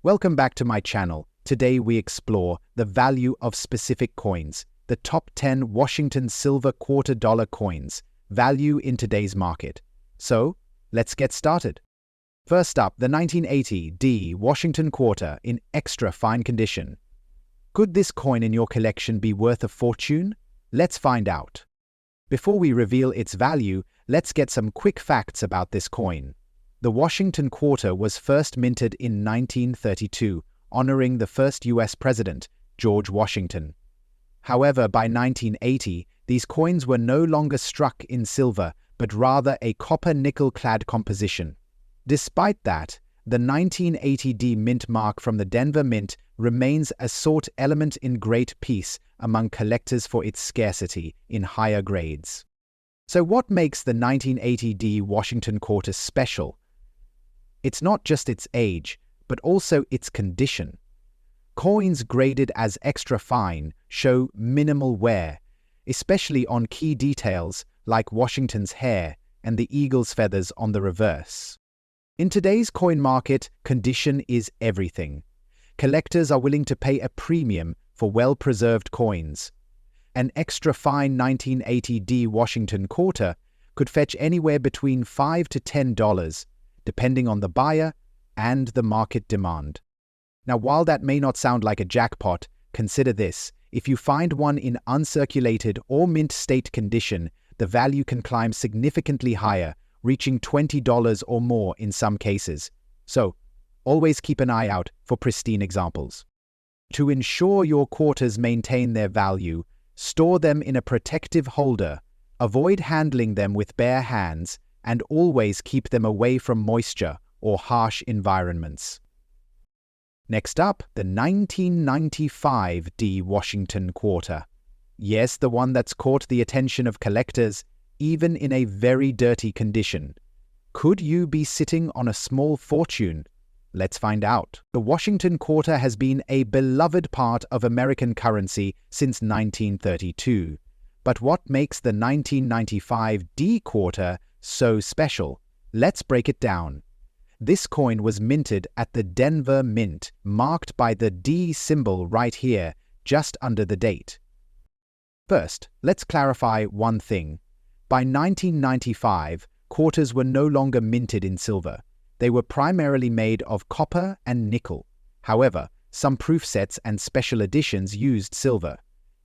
Welcome back to my channel. Today we explore the value of specific coins, the top 10 Washington silver quarter-dollar coins, value in today's market. So, let's get started. First up, the 1980 D Washington quarter in extra fine condition. Could this coin in your collection be worth a fortune? Let's find out. Before we reveal its value, let's get some quick facts about this coin. The Washington quarter was first minted in 1932, honoring the first U.S. president, George Washington. However, by 1980, these coins were no longer struck in silver, but rather a copper-nickel-clad composition. Despite that, the 1980 D mint mark from the Denver Mint remains a sought element in great piece among collectors for its scarcity in higher grades. So what makes the 1980 D Washington quarter special? It's not just its age, but also its condition. Coins graded as extra fine show minimal wear, especially on key details like Washington's hair and the eagle's feathers on the reverse. In today's coin market, condition is everything. Collectors are willing to pay a premium for well-preserved coins. An extra fine 1980 D Washington quarter could fetch anywhere between $5 to $10, depending on the buyer and the market demand. Now, while that may not sound like a jackpot, consider this. If you find one in uncirculated or mint state condition, the value can climb significantly higher, reaching $20 or more in some cases. So, always keep an eye out for pristine examples. To ensure your quarters maintain their value, store them in a protective holder, avoid handling them with bare hands, and always keep them away from moisture or harsh environments. Next up, the 1995 D Washington quarter. Yes, the one that's caught the attention of collectors, even in a very dirty condition. Could you be sitting on a small fortune? Let's find out. The Washington quarter has been a beloved part of American currency since 1932. But what makes the 1995 D quarter so special? Let's break it down. This coin was minted at the Denver Mint, marked by the D symbol right here, just under the date. First, let's clarify one thing. By 1995, quarters were no longer minted in silver. They were primarily made of copper and nickel. However, some proof sets and special editions used silver.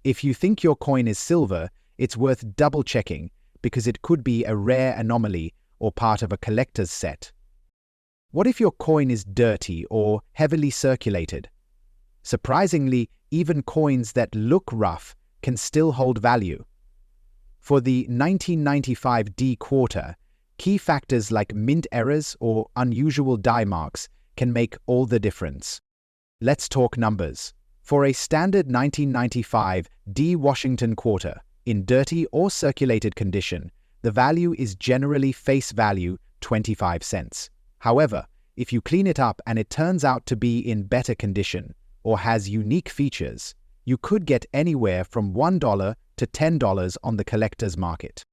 If you think your coin is silver, it's worth double-checking because it could be a rare anomaly or part of a collector's set. What if your coin is dirty or heavily circulated? Surprisingly, even coins that look rough can still hold value. For the 1995 D quarter, key factors like mint errors or unusual die marks can make all the difference. Let's talk numbers. For a standard 1995 D Washington quarter, in dirty or circulated condition, the value is generally face value 25 cents. However, if you clean it up and it turns out to be in better condition or has unique features, you could get anywhere from $1 to $10 on the collector's market.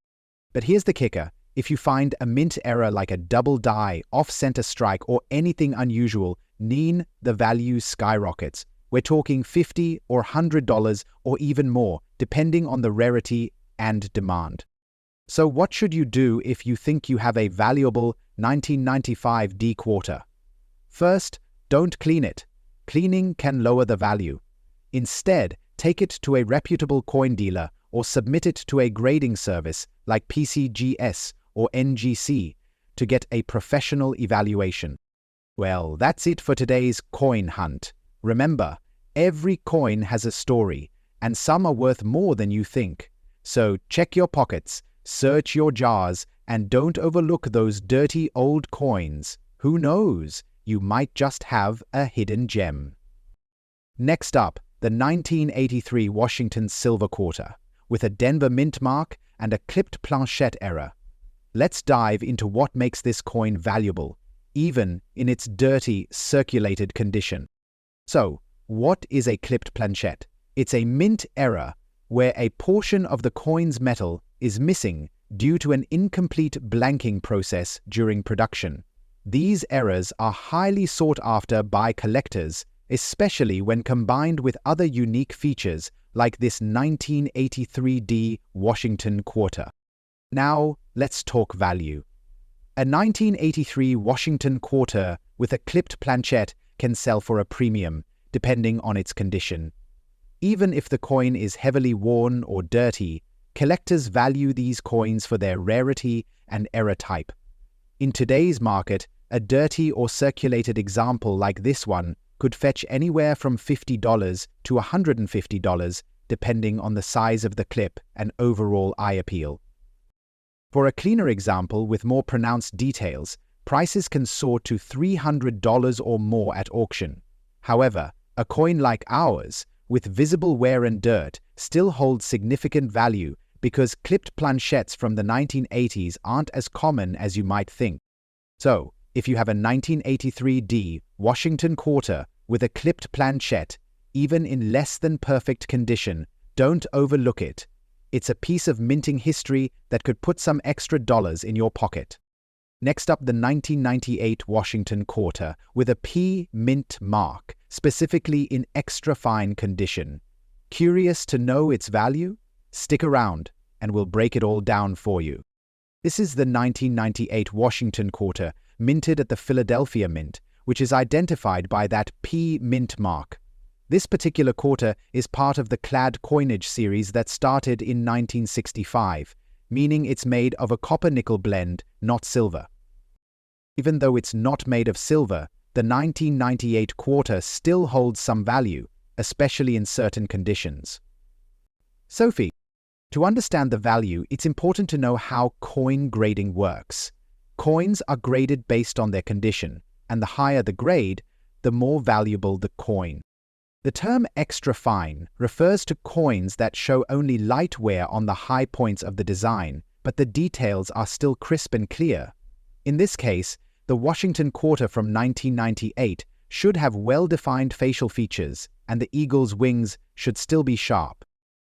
But here's the kicker. If you find a mint error like a double die, off-center strike, or anything unusual, the value skyrockets. We're talking $50 or $100 or even more, depending on the rarity and demand. So what should you do if you think you have a valuable 1995 D quarter? First, don't clean it. Cleaning can lower the value. Instead, take it to a reputable coin dealer or submit it to a grading service like PCGS or NGC to get a professional evaluation. Well, that's it for today's coin hunt. Remember, every coin has a story, and some are worth more than you think. So check your pockets, search your jars, and don't overlook those dirty old coins. Who knows? You might just have a hidden gem. Next up, the 1983 Washington silver quarter, with a Denver Mint mark and a clipped planchette error. Let's dive into what makes this coin valuable, even in its dirty, circulated condition. So, what is a clipped planchette? It's a mint error where a portion of the coin's metal is missing due to an incomplete blanking process during production. These errors are highly sought after by collectors, especially when combined with other unique features like this 1983D Washington Quarter. Now, let's talk value. A 1983 Washington Quarter with a clipped planchette can sell for a premium, depending on its condition. Even if the coin is heavily worn or dirty, collectors value these coins for their rarity and error type. In today's market, a dirty or circulated example like this one could fetch anywhere from $50 to $150, depending on the size of the clip and overall eye appeal. For a cleaner example with more pronounced details, prices can soar to $300 or more at auction. However, a coin like ours, with visible wear and dirt, still holds significant value because clipped planchettes from the 1980s aren't as common as you might think. So, if you have a 1983D Washington Quarter with a clipped planchette, even in less than perfect condition, don't overlook it. It's a piece of minting history that could put some extra dollars in your pocket. Next up, the 1998 Washington Quarter with a P mint mark, specifically in extra fine condition. Curious to know its value? Stick around, and we'll break it all down for you. This is the 1998 Washington Quarter, minted at the Philadelphia Mint, which is identified by that P mint mark. This particular quarter is part of the clad coinage series that started in 1965, meaning it's made of a copper-nickel blend, not silver. Even though it's not made of silver, the 1998 quarter still holds some value, especially in certain conditions. Sophie, to understand the value, it's important to know how coin grading works. Coins are graded based on their condition, and the higher the grade, the more valuable the coin. The term extra fine refers to coins that show only light wear on the high points of the design, but the details are still crisp and clear. In this case, the Washington Quarter from 1998 should have well-defined facial features, and the eagle's wings should still be sharp.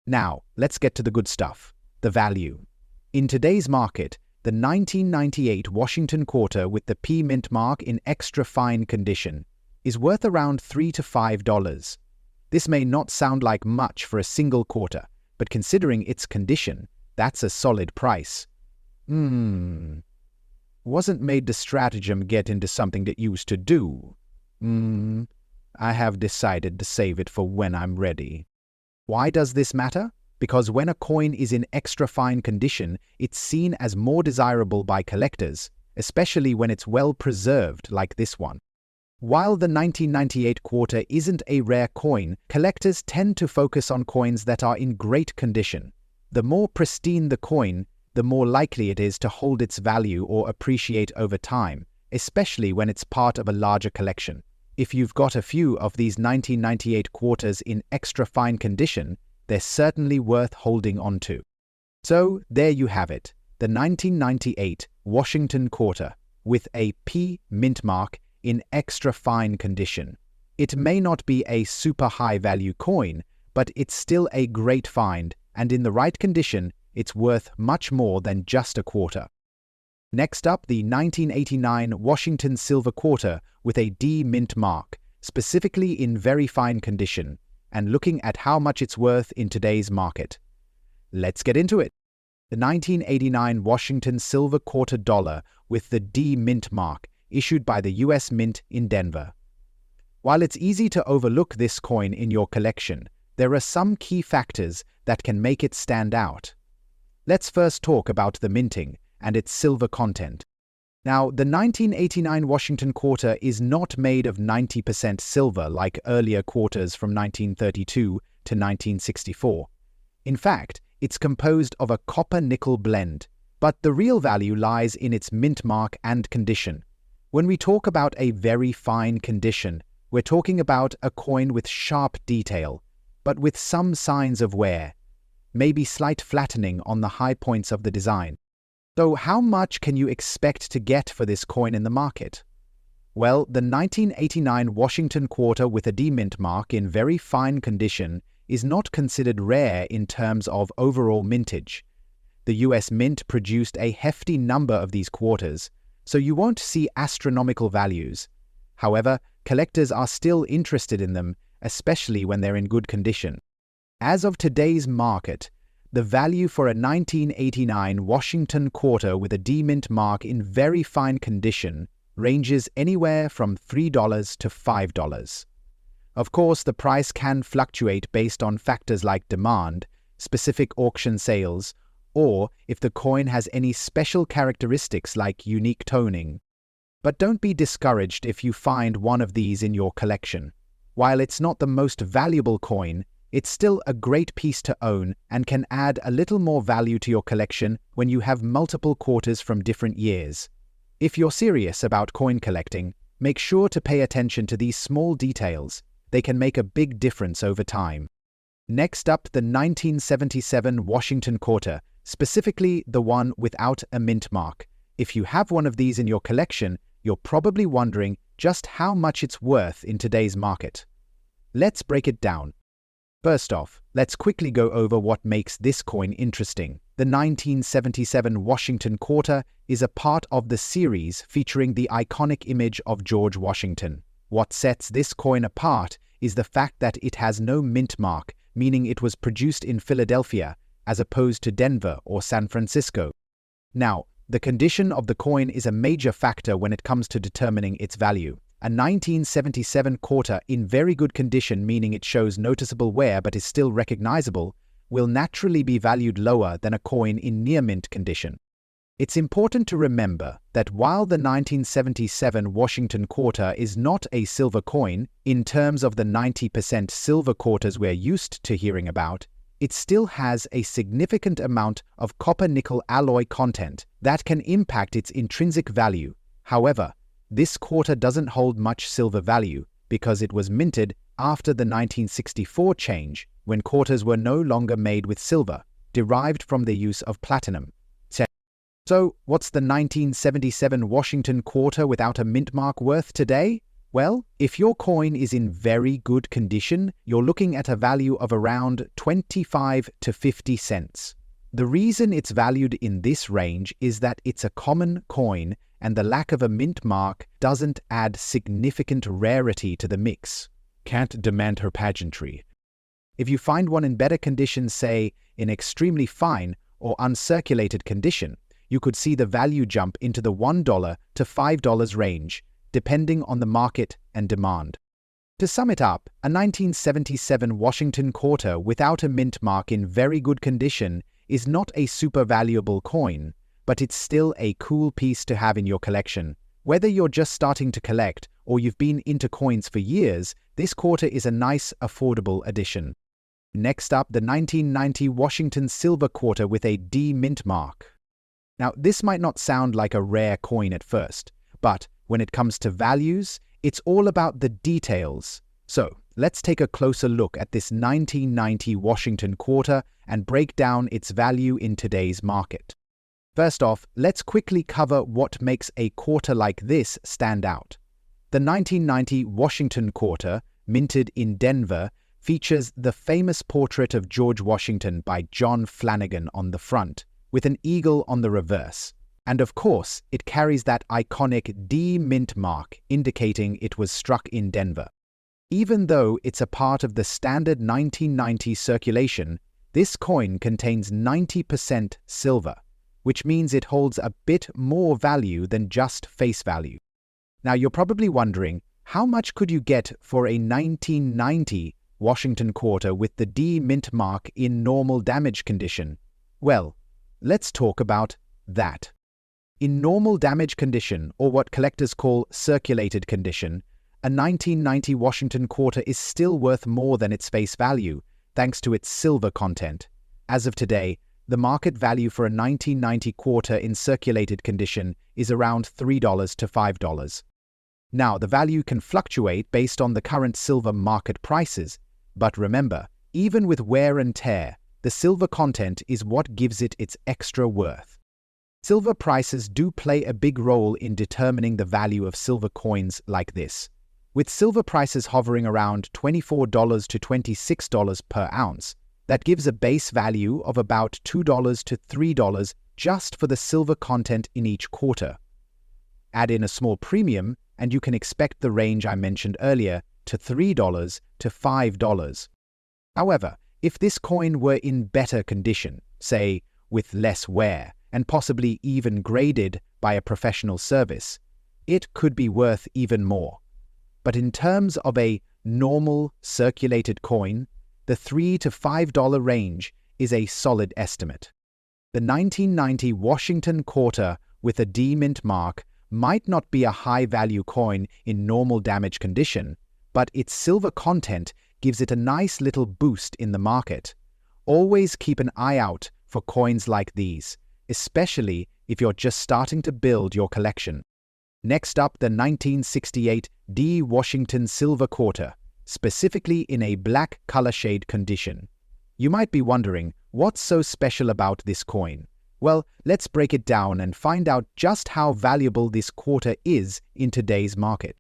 Now, let's get to the good stuff, the value. In today's market, the 1998 Washington Quarter with the P mint mark in extra fine condition is worth around $3 to $5. This may not sound like much for a single quarter, but considering its condition, that's a solid price. Wasn't made the stratagem get into something that used to do. I have decided to save it for when I'm ready. Why does this matter? Because when a coin is in extra fine condition, it's seen as more desirable by collectors, especially when it's well preserved like this one. While the 1998 quarter isn't a rare coin, collectors tend to focus on coins that are in great condition. The more pristine the coin, the more likely it is to hold its value or appreciate over time, especially when it's part of a larger collection. If you've got a few of these 1998 quarters in extra fine condition, they're certainly worth holding on to. So there you have it, the 1998 Washington Quarter with a P mint mark in extra fine condition. It may not be a super high value coin, but it's still a great find, and in the right condition, it's worth much more than just a quarter. Next up, the 1989 Washington Silver Quarter with a D mint mark, specifically in very fine condition, and looking at how much it's worth in today's market. Let's get into it. The 1989 Washington Silver Quarter Dollar with the D mint mark, issued by the US Mint in Denver. While it's easy to overlook this coin in your collection, there are some key factors that can make it stand out. Let's first talk about the minting and its silver content. Now, the 1989 Washington Quarter is not made of 90% silver like earlier quarters from 1932 to 1964. In fact, it's composed of a copper-nickel blend, but the real value lies in its mint mark and condition. When we talk about a very fine condition, we're talking about a coin with sharp detail, but with some signs of wear, maybe slight flattening on the high points of the design. So how much can you expect to get for this coin in the market? Well, the 1989 Washington Quarter with a D mint mark in very fine condition is not considered rare in terms of overall mintage. The US Mint produced a hefty number of these quarters, so you won't see astronomical values. However, collectors are still interested in them, especially when they're in good condition. As of today's market, the value for a 1989 Washington quarter with a D mint mark in very fine condition ranges anywhere from $3 to $5. Of course, the price can fluctuate based on factors like demand, specific auction sales, or if the coin has any special characteristics like unique toning. But don't be discouraged if you find one of these in your collection. While it's not the most valuable coin, it's still a great piece to own and can add a little more value to your collection when you have multiple quarters from different years. If you're serious about coin collecting, make sure to pay attention to these small details. They can make a big difference over time. Next up, the 1977 Washington quarter, specifically the one without a mint mark. If you have one of these in your collection, you're probably wondering just how much it's worth in today's market. Let's break it down. First off, let's quickly go over what makes this coin interesting. The 1977 Washington quarter is a part of the series featuring the iconic image of George Washington. What sets this coin apart is the fact that it has no mint mark, meaning it was produced in Philadelphia, as opposed to Denver or San Francisco. Now, the condition of the coin is a major factor when it comes to determining its value. A 1977 quarter in very good condition, meaning it shows noticeable wear but is still recognizable, will naturally be valued lower than a coin in near-mint condition. It's important to remember that while the 1977 Washington quarter is not a silver coin, in terms of the 90% silver quarters we're used to hearing about, it still has a significant amount of copper-nickel alloy content that can impact its intrinsic value. However, this quarter doesn't hold much silver value because it was minted after the 1964 change, when quarters were no longer made with silver, derived from the use of platinum. So, what's the 1977 Washington quarter without a mint mark worth today? Well, if your coin is in very good condition, you're looking at a value of around 25 to 50 cents. The reason it's valued in this range is that it's a common coin and the lack of a mint mark doesn't add significant rarity to the mix. Can't demand her pageantry. If you find one in better condition, say in extremely fine or uncirculated condition, you could see the value jump into the $1 to $5 range, depending on the market and demand. To sum it up, a 1977 Washington quarter without a mint mark in very good condition is not a super valuable coin, but it's still a cool piece to have in your collection. Whether you're just starting to collect or you've been into coins for years, this quarter is a nice, affordable addition. Next up, the 1990 Washington silver quarter with a D mint mark. Now, this might not sound like a rare coin at first, but when it comes to values, it's all about the details. So, let's take a closer look at this 1990 Washington quarter and break down its value in today's market. First off, let's quickly cover what makes a quarter like this stand out. The 1990 Washington quarter, minted in Denver, features the famous portrait of George Washington by John Flanagan on the front, with an eagle on the reverse. And of course, it carries that iconic D mint mark indicating it was struck in Denver. Even though it's a part of the standard 1990 circulation, this coin contains 90% silver, which means it holds a bit more value than just face value. Now you're probably wondering, how much could you get for a 1990 Washington quarter with the D mint mark in normal damage condition? Well, let's talk about that. In normal damage condition, or what collectors call circulated condition, a 1990 Washington quarter is still worth more than its face value, thanks to its silver content. As of today, the market value for a 1990 quarter in circulated condition is around $3 to $5. Now, the value can fluctuate based on the current silver market prices, but remember, even with wear and tear, the silver content is what gives it its extra worth. Silver prices do play a big role in determining the value of silver coins like this, with silver prices hovering around $24 to $26 per ounce. That gives a base value of about $2 to $3 just for the silver content in each quarter. Add in a small premium, and you can expect the range I mentioned earlier to $3 to $5. However, if this coin were in better condition, say with less wear, and possibly even graded by a professional service, it could be worth even more. But in terms of a normal circulated coin, the $3 to $5 range is a solid estimate. The 1990 Washington quarter with a D mint mark might not be a high-value coin in normal damage condition, but its silver content gives it a nice little boost in the market. Always keep an eye out for coins like these, especially if you're just starting to build your collection. Next up, the 1968 D Washington Silver Quarter, specifically in a black color shade condition. You might be wondering, what's so special about this coin? Well, let's break it down and find out just how valuable this quarter is in today's market.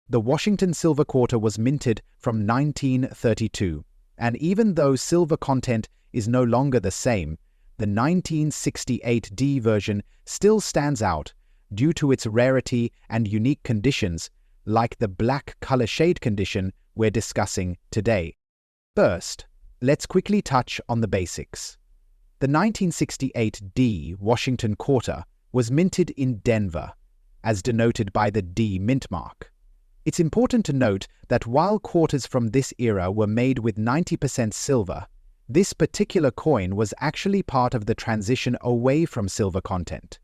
The Washington Silver Quarter was minted from 1932, and even though silver content is no longer the same, the 1968 D version still stands out due to its rarity and unique conditions, like the black color shade condition we're discussing today. First, let's quickly touch on the basics. The 1968 D Washington Quarter was minted in Denver, as denoted by the D mint mark. It's important to note that while quarters from this era were made with 90% silver, this particular coin was actually part of the transition away from silver content.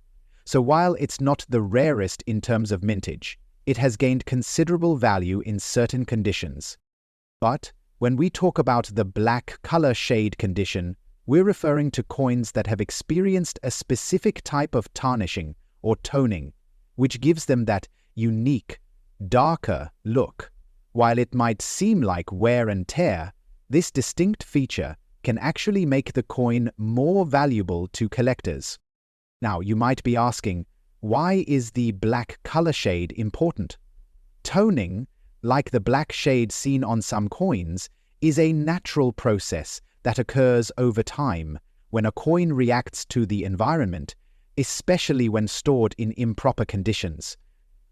So while it's not the rarest in terms of mintage, it has gained considerable value in certain conditions. But when we talk about the black color shade condition, we're referring to coins that have experienced a specific type of tarnishing or toning, which gives them that unique, darker look. While it might seem like wear and tear, this distinct feature can actually make the coin more valuable to collectors. Now, you might be asking, why is the black color shade important? Toning, like the black shade seen on some coins, is a natural process that occurs over time when a coin reacts to the environment, especially when stored in improper conditions.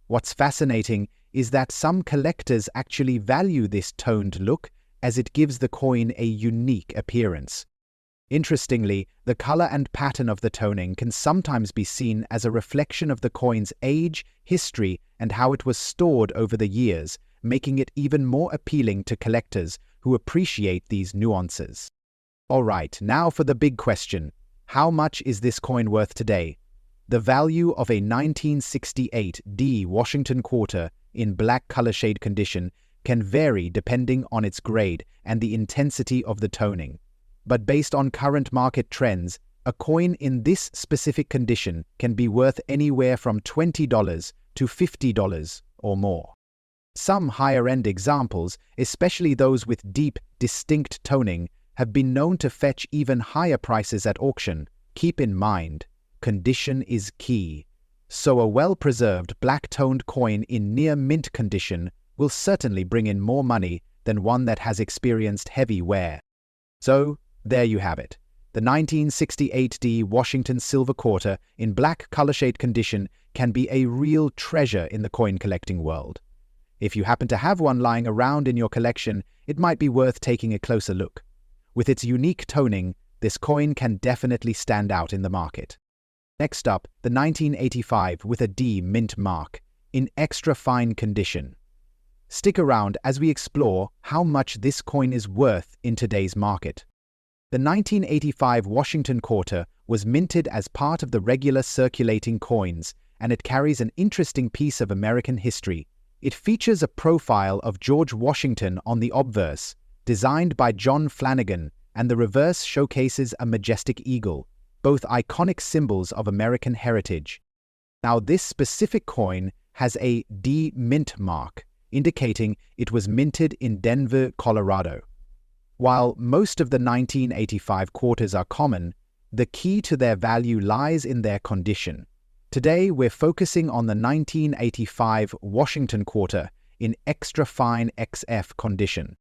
What's fascinating is that some collectors actually value this toned look as it gives the coin a unique appearance. Interestingly, the color and pattern of the toning can sometimes be seen as a reflection of the coin's age, history, and how it was stored over the years, making it even more appealing to collectors who appreciate these nuances. Alright, now for the big question. How much is this coin worth today? The value of a 1968 D Washington Quarter in black color shade condition can vary depending on its grade and the intensity of the toning. But based on current market trends, a coin in this specific condition can be worth anywhere from $20 to $50 or more. Some higher-end examples, especially those with deep, distinct toning, have been known to fetch even higher prices at auction. Keep in mind, condition is key. So a well-preserved black-toned coin in near-mint condition will certainly bring in more money than one that has experienced heavy wear. So, there you have it. The 1968 D Washington Silver Quarter in black color shade condition can be a real treasure in the coin collecting world. If you happen to have one lying around in your collection, it might be worth taking a closer look. With its unique toning, this coin can definitely stand out in the market. Next up, the 1985 with a D mint mark in extra fine condition. Stick around as we explore how much this coin is worth in today's market. The 1985 Washington Quarter was minted as part of the regular circulating coins, and it carries an interesting piece of American history. It features a profile of George Washington on the obverse, designed by John Flanagan, and the reverse showcases a majestic eagle, both iconic symbols of American heritage. Now, this specific coin has a D mint mark, indicating it was minted in Denver, Colorado. While most of the 1985 quarters are common, the key to their value lies in their condition. Today, we're focusing on the 1985 Washington Quarter in extra fine XF condition.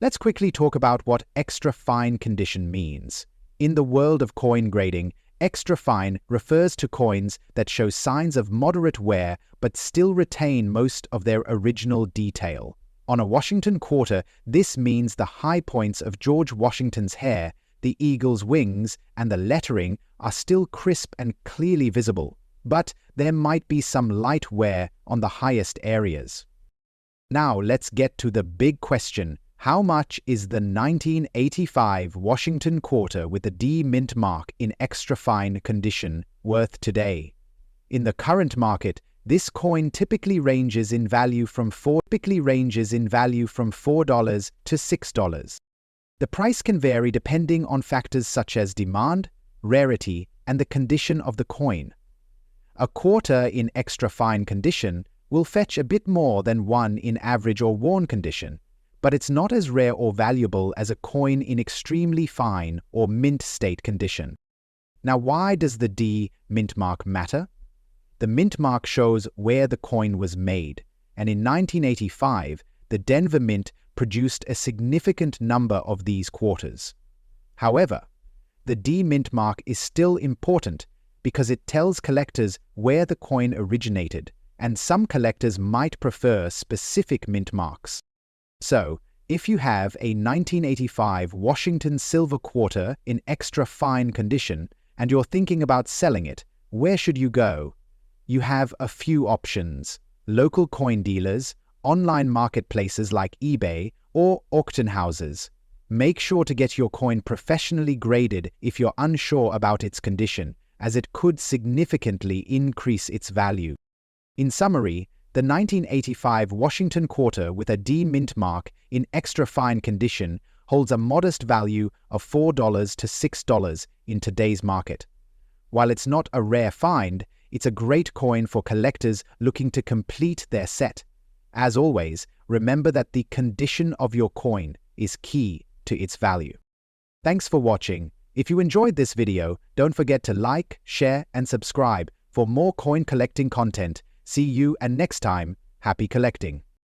Let's quickly talk about what extra fine condition means. In the world of coin grading, Extra fine refers to coins that show signs of moderate wear but still retain most of their original detail. On a Washington quarter, this means the high points of George Washington's hair, the eagle's wings, and the lettering are still crisp and clearly visible, but there might be some light wear on the highest areas. Now let's get to the big question. How much is the 1985 Washington quarter with the D mint mark in extra fine condition worth today? In the current market, this coin typically ranges in value from $4 to $6. The price can vary depending on factors such as demand, rarity, and the condition of the coin. A quarter in extra fine condition will fetch a bit more than one in average or worn condition, but it's not as rare or valuable as a coin in extremely fine or mint state condition. Now, why does the D mint mark matter? The mint mark shows where the coin was made, and in 1985, the Denver Mint produced a significant number of these quarters. However, the D mint mark is still important because it tells collectors where the coin originated, and some collectors might prefer specific mint marks. So, if you have a 1985 Washington silver quarter in extra fine condition and you're thinking about selling it, where should you go? You have a few options: local coin dealers, online marketplaces like eBay, or auction houses. Make sure to get your coin professionally graded if you're unsure about its condition, as it could significantly increase its value. In summary, the 1985 Washington quarter with a D mint mark in extra fine condition holds a modest value of $4 to $6 in today's market. While it's not a rare find, it's a great coin for collectors looking to complete their set. As always, remember that the condition of your coin is key to its value. Thanks for watching. If you enjoyed this video, don't forget to like, share, and subscribe for more coin collecting content. See you, and next time, happy collecting.